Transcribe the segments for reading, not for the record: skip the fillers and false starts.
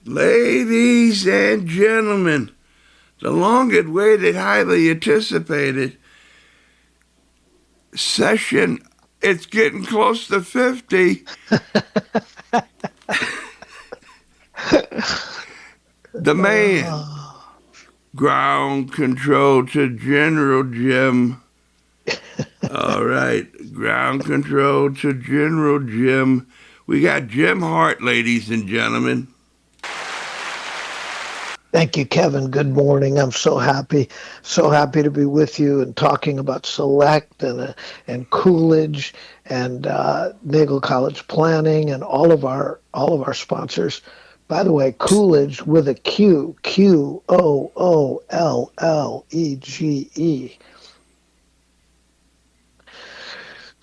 Ladies and gentlemen, the long-awaited, highly anticipated session, it's getting close to 50. The man, ground control to General Jim. All right, ground control to General Jim. We got Jim Hart, ladies and gentlemen. Thank you, Kevin. Good morning. I'm so happy to be with you and talking about Select and Coolidge and Nagel College Planning and all of our sponsors. By the way, Coolidge with a Q, Qoollegge.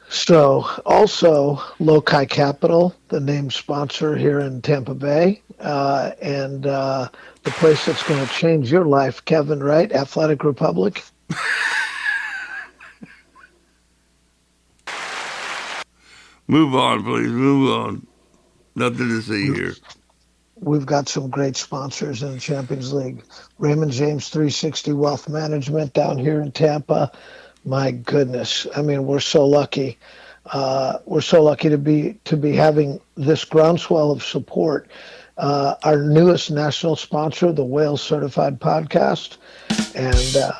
So also Loci Capital, the name sponsor here in Tampa Bay, and the place that's going to change your life, Kevin, right? Athletic Republic. Move on, please. Move on. Nothing to see here. We've got some great sponsors in the Champions League. Raymond James 360 Wealth Management down here in Tampa. My goodness. I mean, we're so lucky. We're so lucky to be having this groundswell of support. Our newest national sponsor, the Whale Certified Podcast, and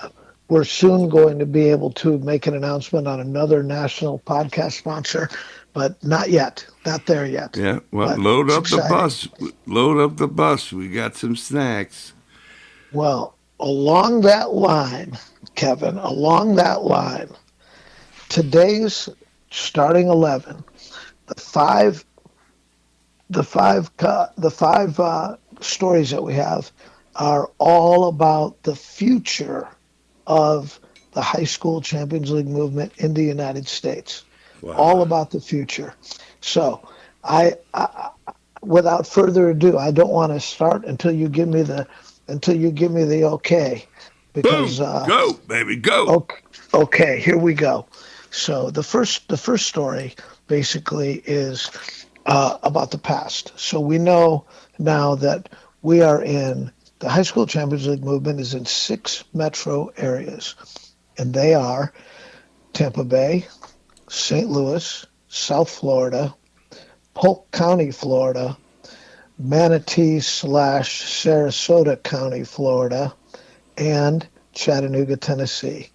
we're soon going to be able to make an announcement on another national podcast sponsor, but not yet, not there yet. Yeah, well, load up the bus. Load up the bus. We got some snacks. Well, along that line, Kevin, today's starting 11, the five stories that we have are all about the future of the high school Champions League movement in the United States. Wow. All about the future. So I without further ado, I don't want to start until you give me the okay. Because boom, go, baby, go. Okay, here we go. So the first story basically is about the past. So we know now that we are in the high school Champions League movement is in 6 metro areas, and they are Tampa Bay, St. Louis, South Florida, Polk County, Florida, Manatee/Sarasota County, Florida, and Chattanooga, Tennessee.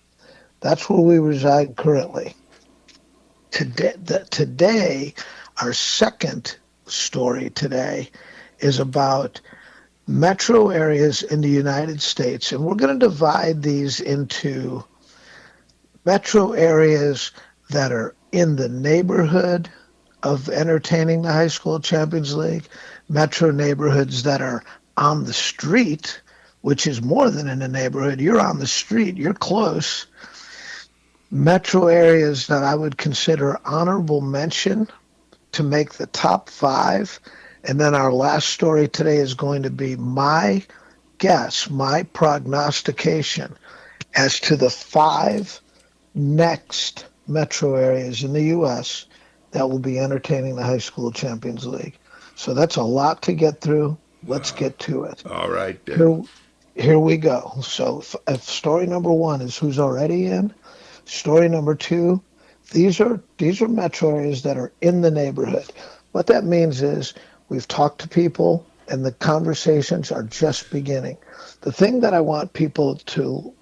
That's where we reside currently. Today, our second story today is about metro areas in the United States, and we're going to divide these into metro areas that are in the neighborhood of entertaining the high school Champions League, metro neighborhoods that are on the street, which is more than in a neighborhood. You're on the street, you're close. Metro areas that I would consider honorable mention to make the top 5. And then our last story today is going to be my guess, my prognostication as to the 5 next metro areas in the U.S. that will be entertaining the high school Champions League. So that's a lot to get through. Let's get to it. All right. Here we go. So if story number 1 is who's already in. Story number 2, these are metro areas that are in the neighborhood. What that means is we've talked to people and the conversations are just beginning. The thing that I want people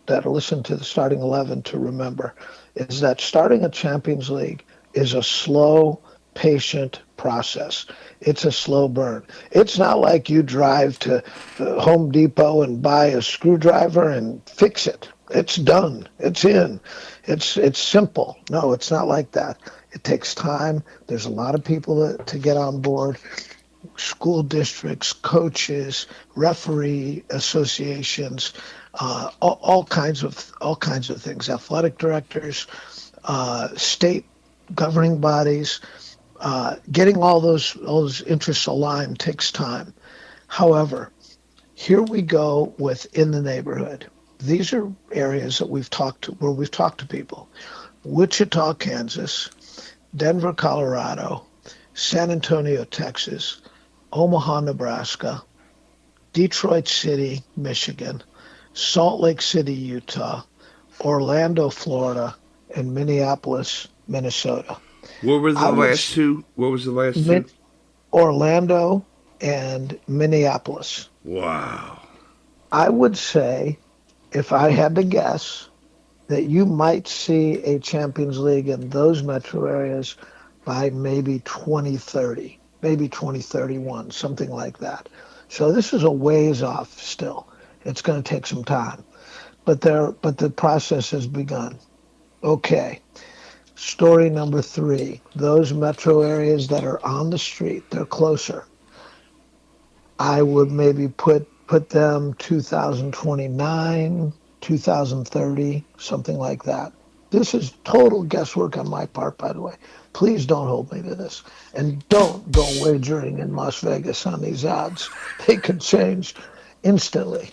that listen to the starting 11 to remember is that starting a Champions League is a slow, patient process. It's a slow burn. It's not like you drive to Home Depot and buy a screwdriver and fix it. It's done. It's in. It's simple. No, it's not like that. It takes time. There's a lot of people to get on board. School districts, coaches, referee associations, all kinds of things. Athletic directors, state governing bodies. Getting all those interests aligned takes time. However, here we go with in the neighborhood. These are areas that we've talked to people. Wichita, Kansas, Denver, Colorado, San Antonio, Texas, Omaha, Nebraska, Detroit City, Michigan, Salt Lake City, Utah, Orlando, Florida, and Minneapolis, Minnesota. What were I the would last two? What was the last two? Min- Orlando and Minneapolis. Wow. I would say, if I had to guess, that you might see a Champions League in those metro areas by maybe 2030, maybe 2031, something like that. So this is a ways off still. It's going to take some time, but the process has begun. Okay. Story number three, those metro areas that are on the street, they're closer. I would maybe put them 2029, 2030, something like that. This is total guesswork on my part, by the way. Please don't hold me to this. And don't go wagering in Las Vegas on these odds. They could change instantly.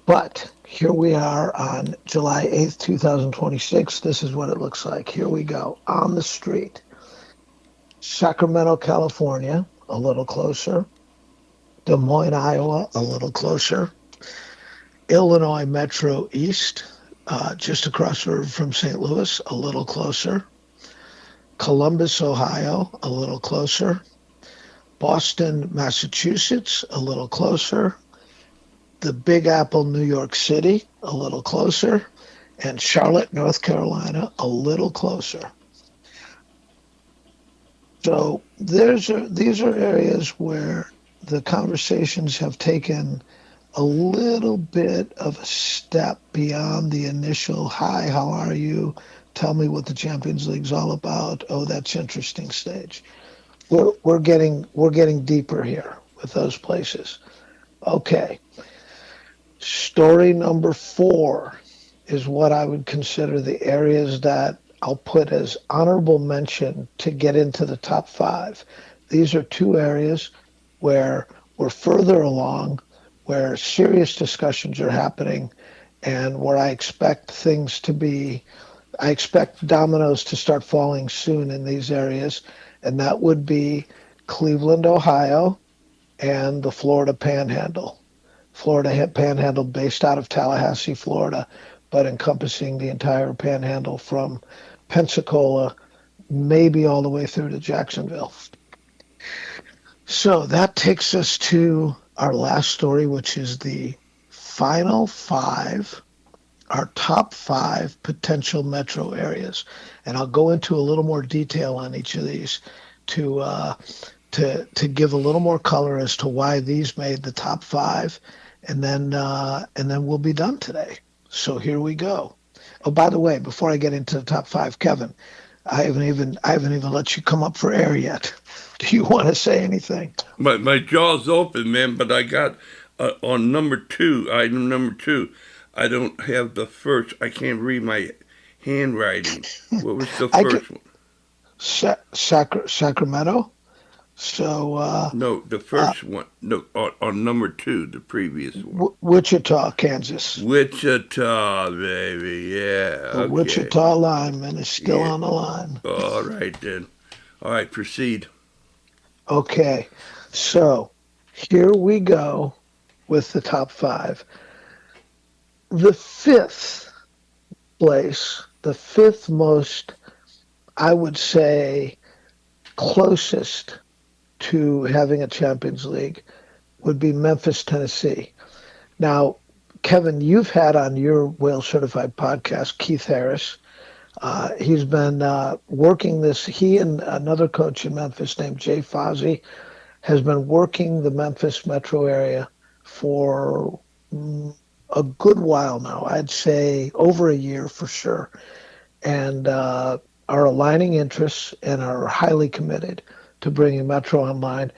But here we are on July 8th, 2026. This is what it looks like. Here we go. On the street. Sacramento, California, a little closer. Des Moines, Iowa, a little closer. Illinois Metro East, just across the river from St. Louis, a little closer. Columbus, Ohio, a little closer. Boston, Massachusetts, a little closer. The Big Apple, New York City, a little closer. And Charlotte, North Carolina, a little closer. So these are areas where the conversations have taken a little bit of a step beyond the initial, hi, how are you? Tell me what the Champions League's all about. Oh, that's interesting stage. We're getting deeper here with those places. Okay. Story number 4 is what I would consider the areas that I'll put as honorable mention to get into the top 5. These are 2 areas where we're further along, where serious discussions are happening, and where I expect dominoes to start falling soon in these areas, and that would be Cleveland, Ohio, and the Florida Panhandle. Florida Panhandle based out of Tallahassee, Florida, but encompassing the entire Panhandle from Pensacola, maybe all the way through to Jacksonville. So that takes us to our last story, which is the final 5, our top 5 potential metro areas. And I'll go into a little more detail on each of these to give a little more color as to why these made the top 5, and then we'll be done today. So here we go. Oh, by the way, before I get into the top 5, Kevin, I haven't even let you come up for air yet. Do you want to say anything? My jaw's open, man, but I got on number 2, item number 2, I don't have the first. I can't read my handwriting. What was the first one? Sacramento. So no, the first one. No, on number 2, the previous one. Wichita, Kansas. Wichita, baby. Yeah. The Okay. Wichita lineman is still on the line. All right then. All right, proceed. Okay, so here we go with the top 5. The 5th place, the 5th most, I would say, closest to having a Champions League would be Memphis, Tennessee. Now, Kevin, you've had on your Whale Certified podcast Keith Harris. He's been working this. He and another coach in Memphis named Jay Fozzie has been working the Memphis metro area for a good while now. I'd say over a year for sure, and are aligning interests and are highly committed to bringing Metro online.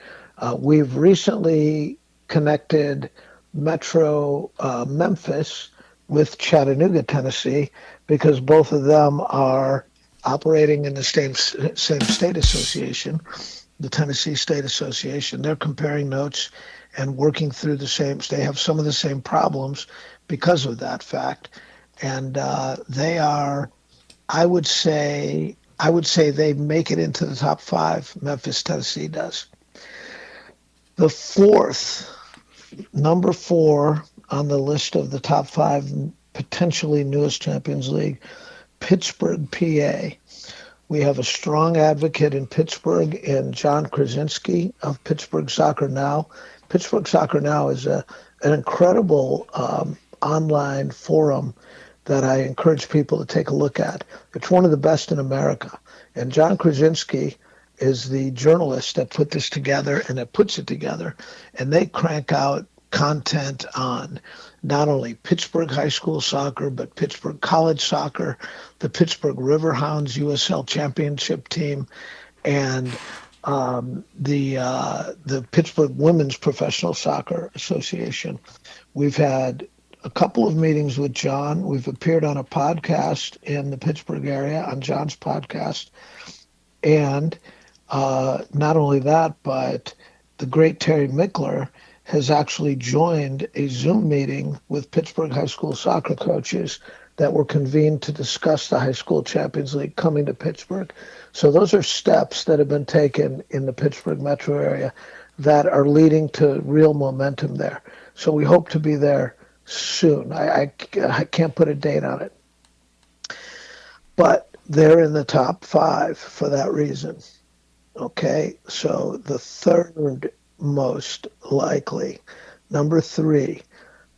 We've recently connected Metro Memphis with Chattanooga, Tennessee, because both of them are operating in the same state association, the Tennessee State Association. They're comparing notes and working through they have some of the same problems because of that fact. And they are, I would say they make it into the top 5. Memphis, Tennessee does. The 4th number four on the list of the top five potentially newest Champions League, Pittsburgh, PA. We have a strong advocate in Pittsburgh in John Krasinski of Pittsburgh Soccer Now. Pittsburgh Soccer Now is an incredible online forum that I encourage people to take a look at. It's one of the best in America. And John Krasinski is the journalist that put this together and that puts it together. And they crank out content on not only Pittsburgh high school soccer, but Pittsburgh college soccer, the Pittsburgh Riverhounds USL championship team, and the Pittsburgh Women's Professional Soccer Association. We've had a couple of meetings with John. We've appeared on a podcast in the Pittsburgh area on John's podcast. And not only that, but the great Terry Mickler has actually joined a Zoom meeting with Pittsburgh high school soccer coaches that were convened to discuss the High School Champions League coming to Pittsburgh. So those are steps that have been taken in the Pittsburgh metro area that are leading to real momentum there. So we hope to be there soon. I can't put a date on it. But they're in the top five for that reason. Okay, so the third most likely, number three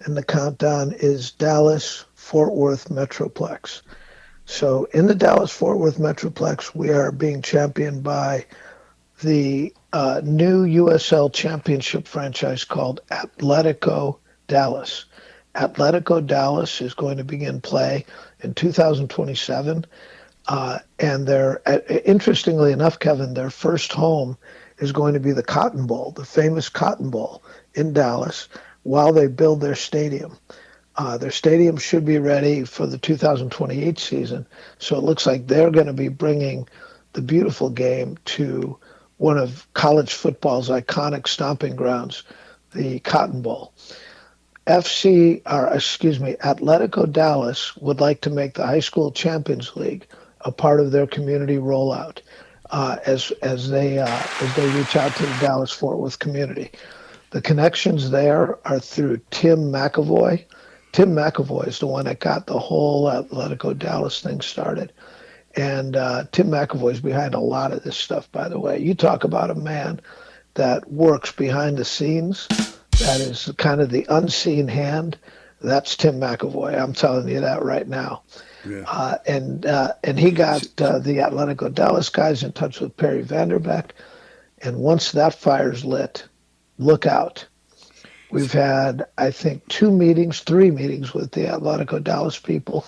in the countdown is Dallas Fort Worth Metroplex. So in the Dallas Fort Worth Metroplex, we are being championed by the new USL Championship franchise called Atletico Dallas. Atletico Dallas is going to begin play in 2027. And they're, interestingly enough, Kevin, their first home is going to be the Cotton Bowl, the famous Cotton Bowl in Dallas, while they build their stadium. Their stadium should be ready for the 2028 season. So it looks like they're going to be bringing the beautiful game to one of college football's iconic stomping grounds, the Cotton Bowl. Atletico Dallas would like to make the High School Champions League a part of their community rollout as they reach out to the Dallas Fort Worth community. The connections there are through Tim McAvoy. Tim McAvoy is the one that got the whole Atletico Dallas thing started. And Tim McAvoy is behind a lot of this stuff, by the way. You talk about a man that works behind the scenes, that is kind of the unseen hand. That's Tim McAvoy. I'm telling you that right now. Yeah. And he got the Atletico Dallas guys in touch with Perry Vanderbeck. And once that fire's lit, look out. We've had, I think, 3 meetings with the Atletico Dallas people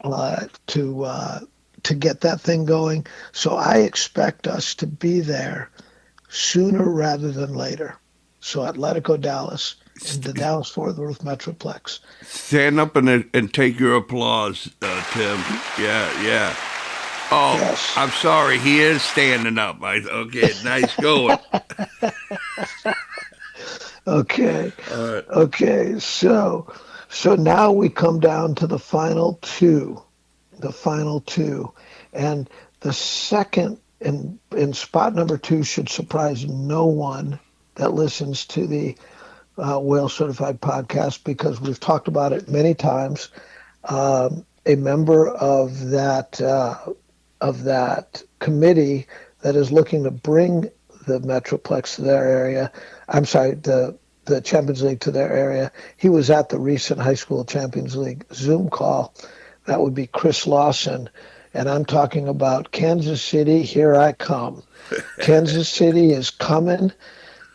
to get that thing going. So I expect us to be there sooner rather than later. So Atletico Dallas and the Dallas Fort Worth Metroplex. Stand up and take your applause, Tim. Yeah. Oh, yes. I'm sorry. He is standing up. Okay, nice going. Okay. All right. Okay. So now we come down to the final two. And the second in spot number 2 should surprise no one that listens to the Whale Certified podcast, because we've talked about it many times. A member of that committee that is looking to bring the Metroplex to their area, the Champions League to their area, he was at the recent High School Champions League Zoom call. That would be Chris Lawson. And I'm talking about Kansas City, here I come. Kansas City is coming.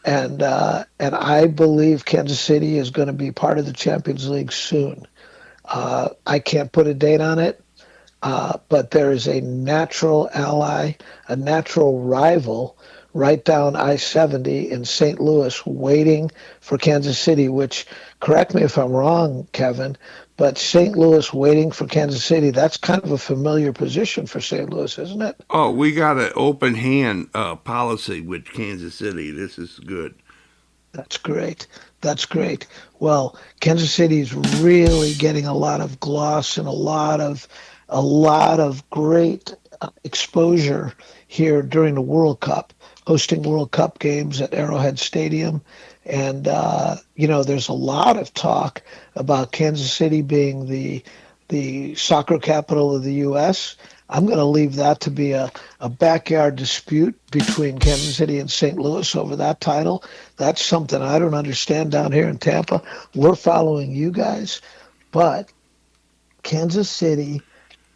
And I believe Kansas City is going to be part of the Champions League soon. I can't put a date on it, but there is a natural ally, a natural rival right down I-70 in St. Louis waiting for Kansas City, which, correct me if I'm wrong, Kevin, but St. Louis waiting for Kansas City, that's kind of a familiar position for St. Louis, isn't it? Oh, we got an open hand policy with Kansas City. This is good. That's great. Well, Kansas City is really getting a lot of gloss and a lot of great exposure here during the World Cup. hosting World Cup games at Arrowhead Stadium. And, there's a lot of talk about Kansas City being the soccer capital of the U.S. I'm going to leave that to be a backyard dispute between Kansas City and St. Louis over that title. That's something I don't understand down here in Tampa. We're following you guys, but Kansas City,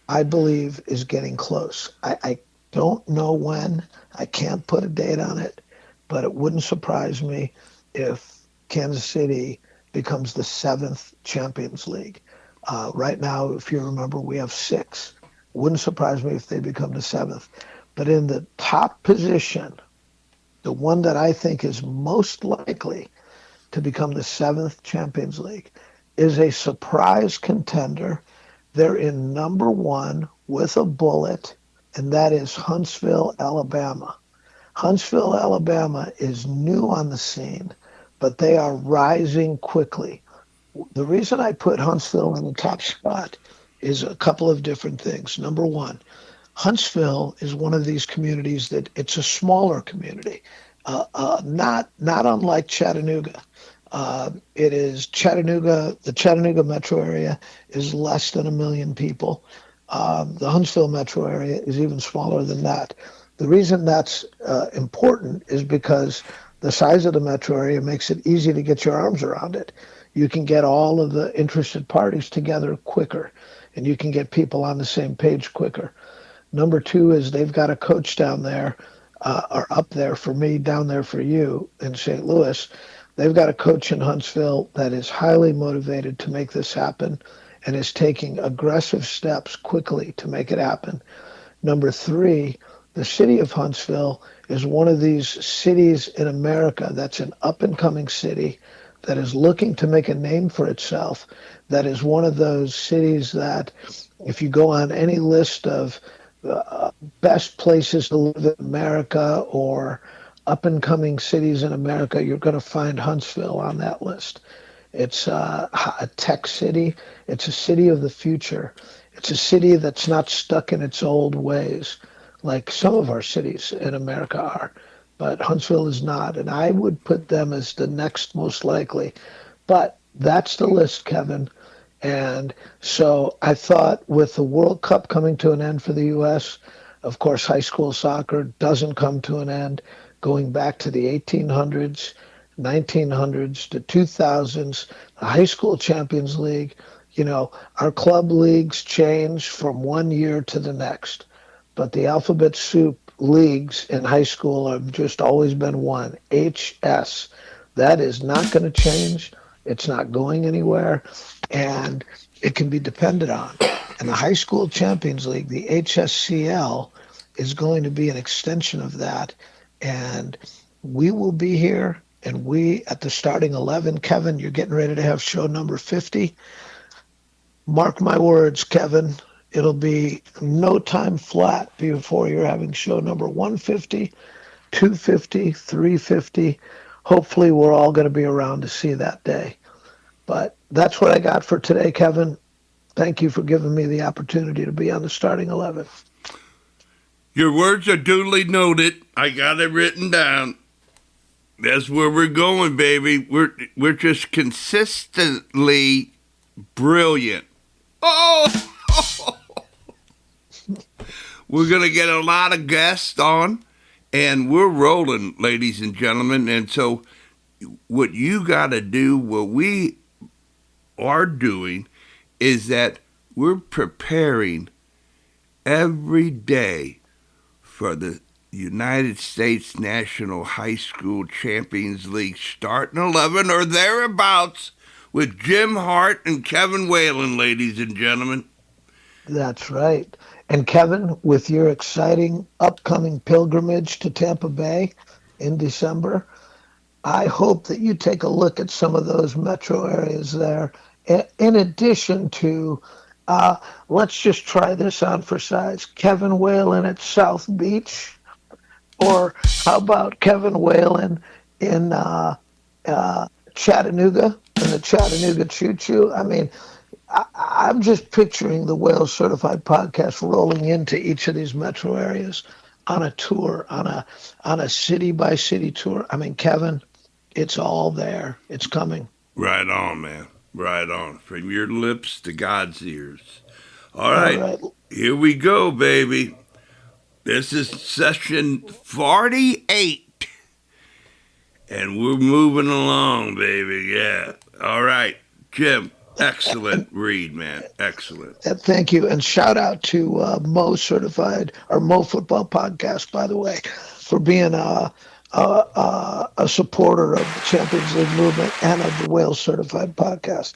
I believe, is getting close. I don't know when. I can't put a date on it, but it wouldn't surprise me if Kansas City becomes the seventh Champions League. Right now, if you remember, we have six. Wouldn't surprise me if they become the seventh. But in the top position, the one that I think is most likely to become the seventh Champions League is a surprise contender. They're in number one with a bullet, and that is Huntsville, Alabama. Huntsville, Alabama is new on the scene, but they are rising quickly. The reason I put Huntsville in the top spot is a couple of different things. Number one, Huntsville is one of these communities that it's a smaller community, not unlike Chattanooga. It is Chattanooga. The Chattanooga metro area is less than 1 million people. The Huntsville metro area is even smaller than that. The reason that's important is because the size of the metro area makes it easy to get your arms around it. You can get all of the interested parties together quicker, and you can get people on the same page quicker. Number two is they've got a coach down there, or up there for me, down there for you in St. Louis. They've got a coach in Huntsville that is highly motivated to make this happen and is taking aggressive steps quickly to make it happen. Number three, the city of Huntsville is one of these cities in America that's an up-and-coming city that is looking to make a name for itself, that is one of those cities that if you go on any list of best places to live in America or up-and-coming cities in America, you're going to find Huntsville on that list. It's a tech city. It's a city of the future. It's a city that's not stuck in its old ways like some of our cities in America are. But Huntsville is not, and I would put them as the next most likely. But that's the list, Kevin. And so I thought with the World Cup coming to an end for the U.S., of course, high school soccer doesn't come to an end, going back to the 1800s, 1900s, the 2000s, the High School Champions League. Our club leagues change from one year to the next, but the alphabet soup leagues in high school have just always been one, HS. That is not going to change. It's not going anywhere, and it can be depended on. And the High School Champions League, the HSCL, is going to be an extension of that. And we will be here, and we at the starting 11. Kevin, you're getting ready to have show number 50. Mark my words, Kevin. It'll be no time flat before you're having show number 150, 250, 350. Hopefully, we're all going to be around to see that day. But that's what I got for today, Kevin. Thank you for giving me the opportunity to be on the starting 11. Your words are duly noted. I got it written down. That's where we're going, baby. We're just consistently brilliant. Oh! We're going to get a lot of guests on, and we're rolling, ladies and gentlemen. And so what you got to do, what we are doing, is that we're preparing every day for the United States National High School Champions League starting 11 or thereabouts with Jim Hart and Kevin Whalen, ladies and gentlemen. That's right. And Kevin, with your exciting upcoming pilgrimage to Tampa Bay in December, I hope that you take a look at some of those metro areas there. In addition to, let's just try this on for size, Kevin Whalen at South Beach, or how about Kevin Whalen in Chattanooga, in the Chattanooga Choo Choo? I mean, I'm just picturing the Whale Certified podcast rolling into each of these metro areas. on a tour, on a city by city tour. I mean, Kevin, it's all there. It's coming. Right on, man. Right on. From your lips to God's ears. All All right. right. Here we go, baby. This is session 48. And we're moving along, baby. Yeah. All right. Jim, excellent read, man. Excellent. Thank you. And shout out to Mo Certified or Mo Football Podcast, by the way, for being a supporter of the Champions League movement and of the Wales Certified Podcast.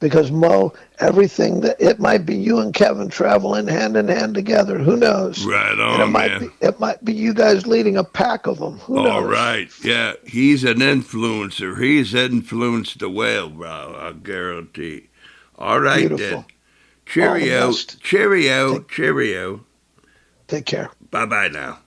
Because Mo, everything that it might be you and Kevin traveling hand in hand together. Who knows? Right And on, man. it might be you guys leading a pack of them. Who knows? All right. Yeah. He's an influencer. He's influenced the whale, bro. I guarantee. All right, Beautiful. then. Cheerio. All the best. Cheerio. Cheerio. Take care. Bye-bye now.